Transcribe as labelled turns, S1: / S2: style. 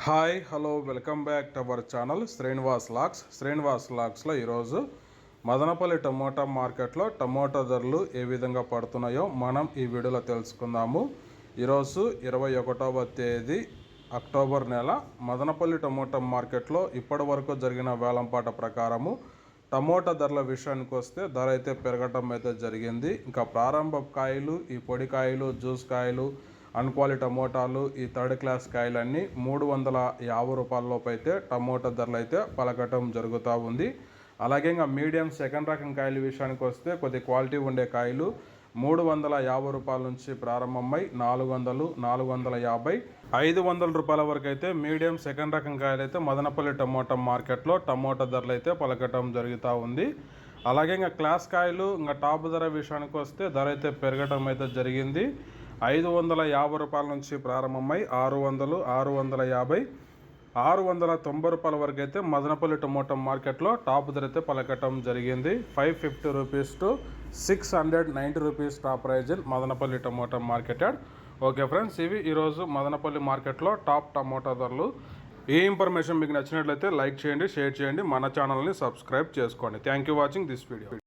S1: Hi hello welcome back to our channel Srinivas లాక్స్లో ఈరోజు Madanapalle tomato మార్కెట్లో టమోటా ధరలు ఏ విధంగా పడుతున్నాయో మనం ఈ వీడియోలో తెలుసుకుందాము. ఈరోజు 21వ తేదీ అక్టోబర్ నెల మదనపల్లి టమోటా మార్కెట్లో ఇప్పటి వరకు జరిగిన వేలంపాట ప్రకారము టమోటా ధరల విషయానికి వస్తే ధర అయితే పెరగటం అయితే జరిగింది. ఇంకా ప్రారంభ కాయలు, ఈ పొడి కాయలు, జ్యూస్ కాయలు, అన్క్వాలిటీ టమోటాలు, ఈ థర్డ్ క్లాస్ కాయలన్నీ 350 రూపాయలలోపు అయితే టమోటా ధరలు అయితే పలకటం జరుగుతూ ఉంది. అలాగే ఇంకా మీడియం సెకండ్ రకం కాయల విషయానికి వస్తే కొద్ది క్వాలిటీ ఉండే కాయలు 350 రూపాయల నుంచి ప్రారంభమై 400, 450, 500 రూపాయల వరకు అయితే మీడియం సెకండ్ రకం కాయలు అయితే మదనపల్లి టమోటా మార్కెట్లో టమోటా ధరలు అయితే పలకటం జరుగుతూ ఉంది. అలాగే ఇంకా క్లాస్ కాయలు ఇంకా టాప్ ధర విషయానికి వస్తే ధర అయితే పెరగటం అయితే జరిగింది. 550 రూపాయల నుంచి ప్రారంభమై 600, 650, 690 రూపాయల వరకు అయితే మదనపల్లి టమోటా మార్కెట్లో టాప్ ధర అయితే పలకటం జరిగింది. 550 rupees to 690 rupees top price in Madanapalle tomato market. Okay friends, ఇవి ఈరోజు మదనపల్లి మార్కెట్లో టాప్ టమోటా ధరలు. ఈ ఇన్ఫర్మేషన్ మీకు నచ్చినట్లయితే లైక్ చేయండి, షేర్ చేయండి, మన ఛానల్ని సబ్స్క్రైబ్ చేసుకోండి. Thank you watching this video.